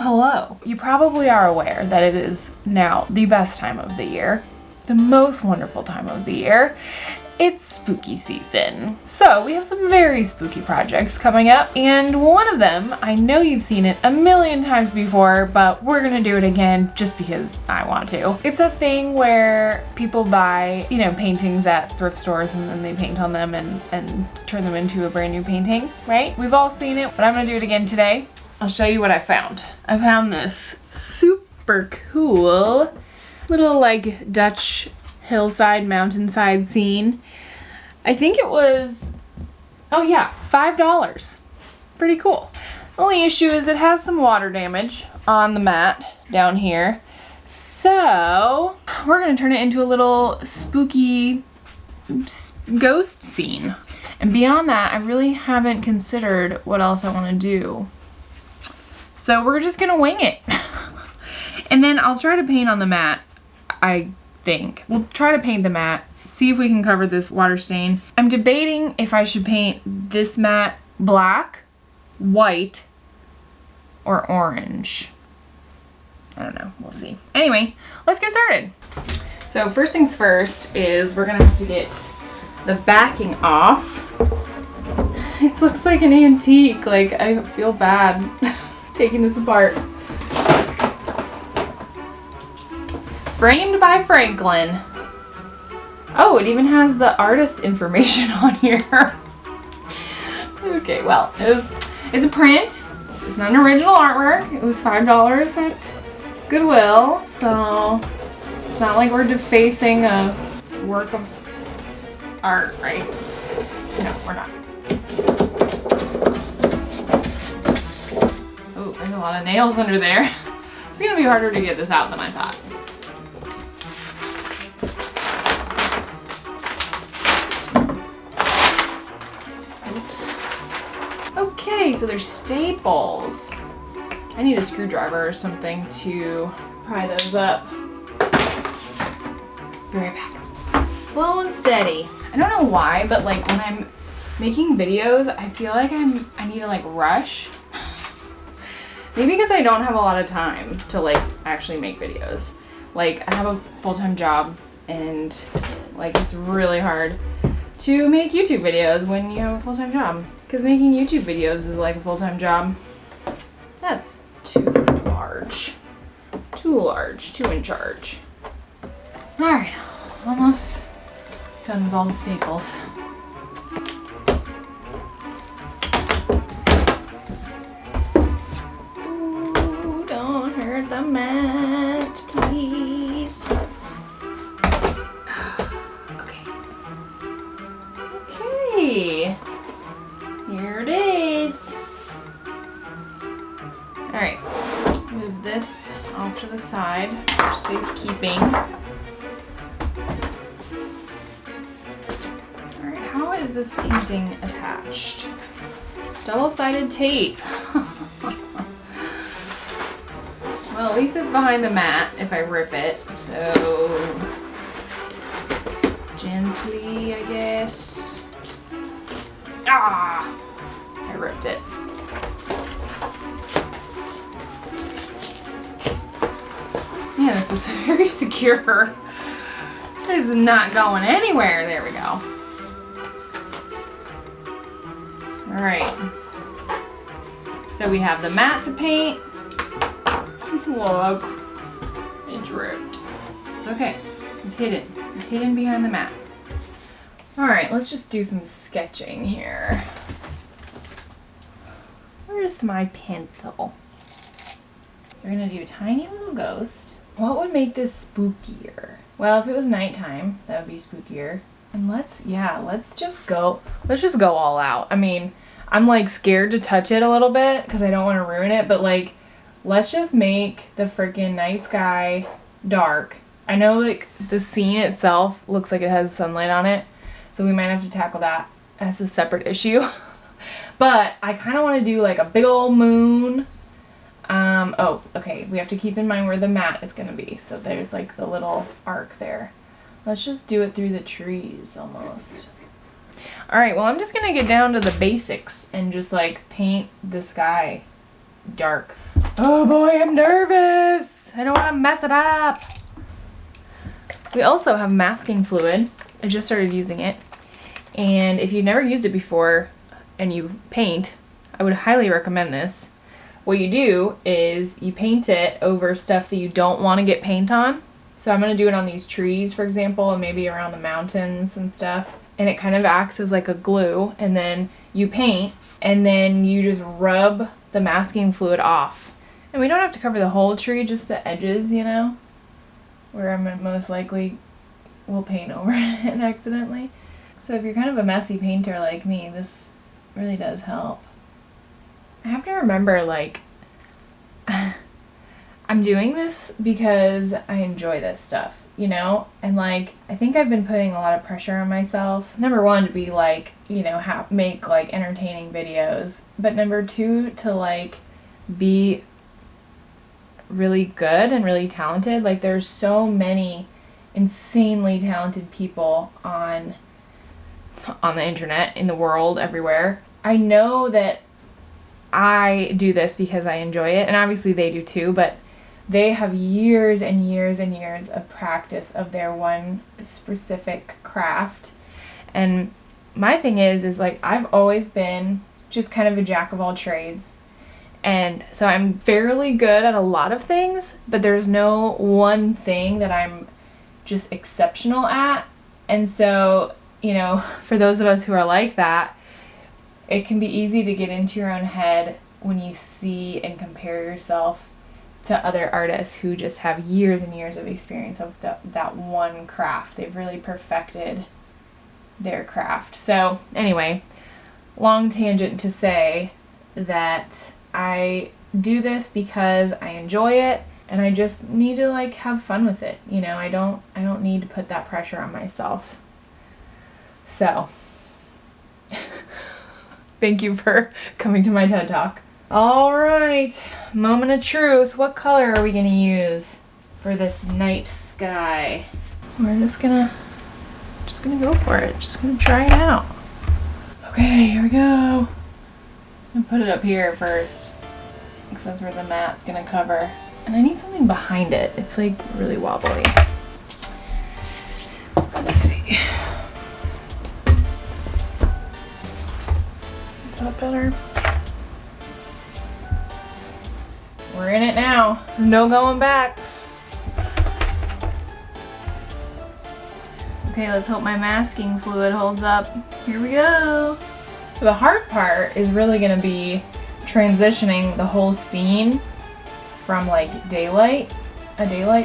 hello. You probably are aware that it is now the best time of the year, the most wonderful time of the year. It's spooky season. So we have some very spooky projects coming up, and one of them, I know you've seen it a million times before, but we're gonna do it again just because I want to. It's a thing where people buy, paintings at thrift stores and then they paint on them and turn them into a brand new painting, right? We've all seen it, but I'm gonna do it again today. I'll show you what I found. I found this super cool little Dutch hillside, mountainside scene. I think it was, $5. Pretty cool. The only issue is it has some water damage on the mat down here. So we're gonna turn it into a little spooky ghost scene. And beyond that, I really haven't considered what else I wanna do. So we're just gonna wing it. And then I'll try to paint on the mat, I think. We'll try to paint the mat, see if we can cover this water stain. I'm debating if I should paint this mat black, white, or orange. I don't know, we'll see. Anyway, let's get started. So first things first is we're gonna have to get the backing off. It looks like an antique, I feel bad taking this apart. Framed by Franklin. Oh, it even has the artist information on here. Okay, well, it's a print. It's not an original artwork. It was $5 at Goodwill, so it's not like we're defacing a work of art, right? No, we're not. Oh, there's a lot of nails under there. It's gonna be harder to get this out than I thought. Okay, so there's staples. I need a screwdriver or something to pry those up. Be right back. Slow and steady. I don't know why, but when I'm making videos, I feel like I need to rush. Maybe because I don't have a lot of time to actually make videos. I have a full-time job and it's really hard to make YouTube videos when you have a full-time job. Because making YouTube videos is like a full-time job. That's too large. Too large. Too in charge. Alright, almost done with all the staples. Ooh, don't hurt the mat, please. Okay. Here it is. Alright, move this off to the side for safekeeping. Alright, how is this painting attached? Double-sided tape. Well, at least it's behind the mat if I rip it, so gently, I guess. Ah! I ripped it. Man, this is very secure. It is not going anywhere. There we go. Alright. So we have the mat to paint. Look. It's ripped. It's okay. It's hidden. It's hidden behind the mat. Alright, let's just do some sketching here. Where's my pencil? We're gonna do a tiny little ghost. What would make this spookier? Well, if it was nighttime, that would be spookier. And let's just go all out. I mean, I'm scared to touch it a little bit because I don't want to ruin it, but let's just make the freaking night sky dark. I know the scene itself looks like it has sunlight on it, so we might have to tackle that as a separate issue. But I kind of want to do a big old moon. Oh, okay, we have to keep in mind where the mat is going to be. So there's the little arc there. Let's just do it through the trees almost. Alright, well I'm just going to get down to the basics and just paint the sky dark. Oh boy, I'm nervous. I don't want to mess it up. We also have masking fluid. I just started using it. And if you've never used it before and you paint, I would highly recommend this. What you do is you paint it over stuff that you don't want to get paint on. So I'm going to do it on these trees, for example, and maybe around the mountains and stuff. And it kind of acts as like a glue. And then you paint, and then you just rub the masking fluid off. And we don't have to cover the whole tree, just the edges, you know, where I'm most likely will paint over it accidentally. So if you're kind of a messy painter like me, this really does help. I have to remember, like, I'm doing this because I enjoy this stuff, you know? And, like, I think I've been putting a lot of pressure on myself. Number one, to be, like, you know, make, like, entertaining videos. But number two, to, like, be really good and really talented. Like, there's so many insanely talented people on the internet, in the world, everywhere. I know that I do this because I enjoy it, and obviously they do too, but they have years and years and years of practice of their one specific craft. And my thing is like, I've always been just kind of a jack of all trades. And so I'm fairly good at a lot of things, but there's no one thing that I'm just exceptional at. And so, you know, for those of us who are like that, it can be easy to get into your own head when you see and compare yourself to other artists who just have years and years of experience of that one craft. They've really perfected their craft. So anyway, long tangent to say that I do this because I enjoy it, and I just need to, like, have fun with it. You know, I don't need to put that pressure on myself. So thank you for coming to my TED Talk. All right, moment of truth. What color are we gonna use for this night sky? We're just gonna go for it. Just gonna try it out. Okay, here we go. I'm gonna put it up here first, because that's where the mat's gonna cover. And I need something behind it. It's like really wobbly. Let's see. Is that better? We're in it now. No going back. Okay, let's hope my masking fluid holds up. Here we go. So the hard part is really gonna be transitioning the whole scene from like a daylight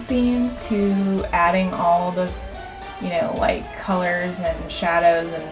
scene, to adding all the, you know, like colors and shadows and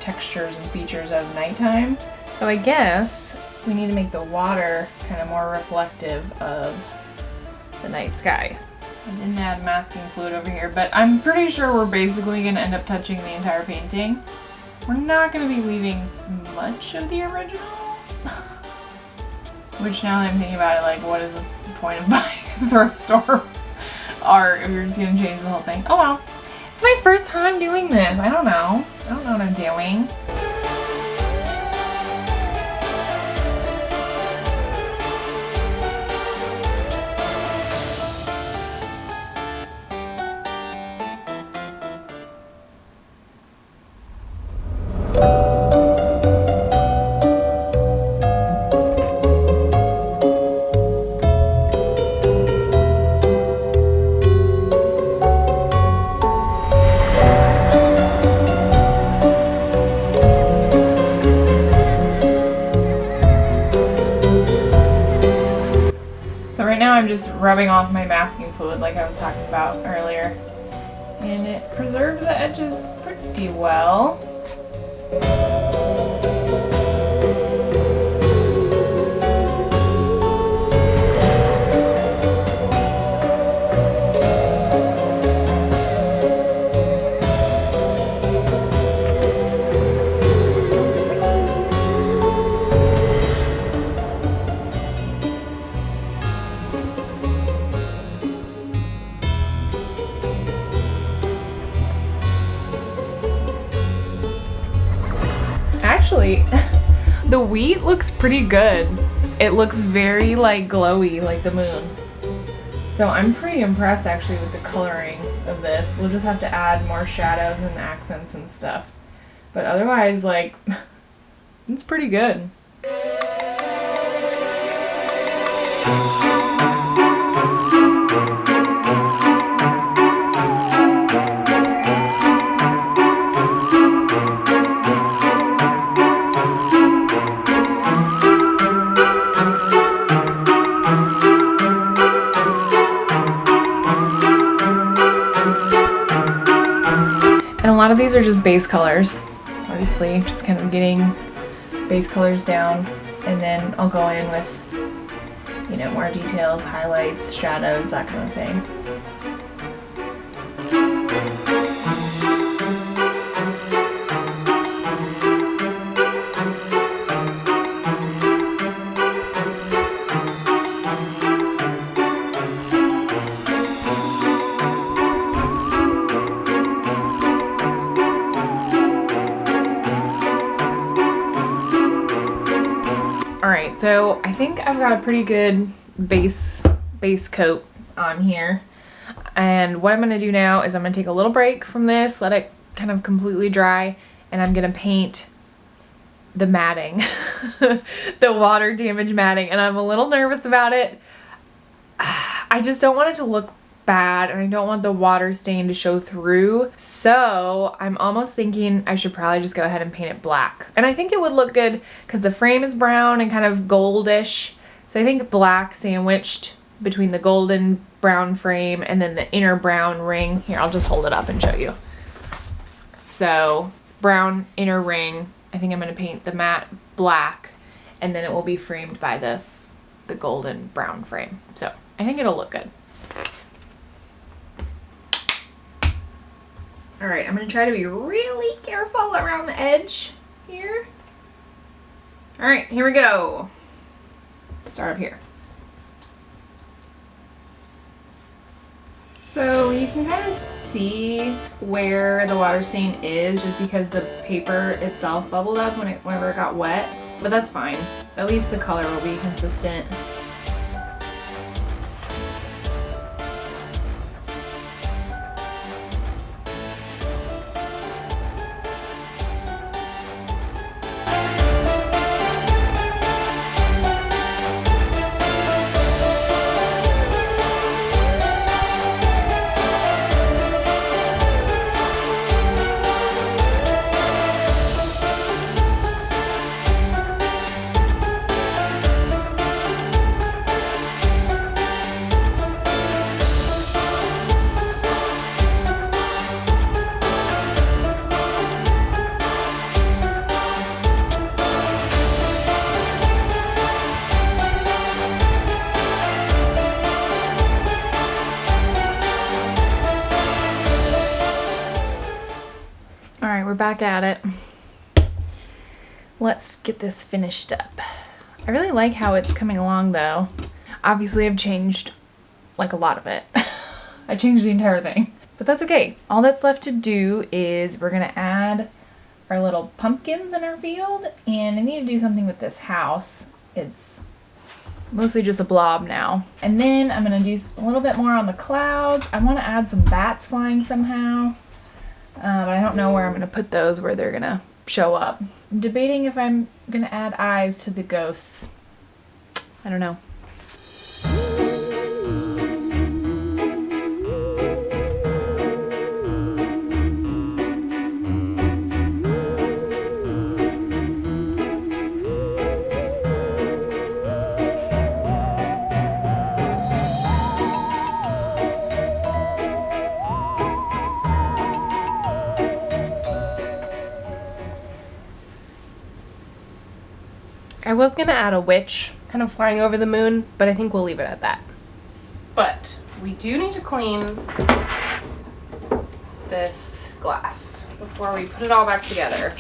textures and features of nighttime. So I guess we need to make the water kind of more reflective of the night sky. I didn't add masking fluid over here, but I'm pretty sure we're basically going to end up touching the entire painting. We're not going to be leaving much of the original. Which, now that I'm thinking about it, like, what is the point of buying a thrift store art if you're just going to change the whole thing? Oh well. It's my first time doing this. I don't know what I'm doing. I'm just rubbing off my masking fluid like I was talking about earlier, and it preserves the edges pretty well. Actually, the wheat looks pretty good. it looks very like glowy, like the moon. So I'm pretty impressed actually with the coloring of this. We'll just have to add more shadows and accents and stuff. But otherwise, like, it's pretty good. And a lot of these are just base colors. Obviously, just kind of getting base colors down, and then I'll go in with, you know, more details, highlights, shadows, that kind of thing. Alright, so I think I've got a pretty good base coat on here. And what I'm going to do now is I'm going to take a little break from this, let it kind of completely dry, and I'm going to paint the matting, the water damage matting, and I'm a little nervous about it. I just don't want it to look bad, and I don't want the water stain to show through, so I'm almost thinking I should probably just go ahead and paint it black. And I think it would look good because the frame is brown and kind of goldish, so I think black sandwiched between the golden brown frame and then the inner brown ring. Here, I'll just hold it up and show you. So brown inner ring, I think I'm going to paint the matte black, and then it will be framed by the golden brown frame. So I think it'll look good. Alright, I'm going to try to be really careful around the edge here. Alright, here we go. Start up here. So you can kind of see where the water stain is just because the paper itself bubbled up whenever it got wet, but that's fine. At least the color will be consistent. Alright, we're back at it. Let's get this finished up. I really like how it's coming along though. Obviously I've changed like a lot of it. I changed the entire thing, but that's okay. All that's left to do is we're gonna add our little pumpkins in our field, and I need to do something with this house. It's mostly just a blob now. And then I'm gonna do a little bit more on the clouds. I want to add some bats flying somehow. But I don't know where I'm going to put those, where they're going to show up. I'm debating if I'm going to add eyes to the ghosts. I don't know. I was gonna add a witch kind of flying over the moon, but I think we'll leave it at that. But we do need to clean this glass before we put it all back together.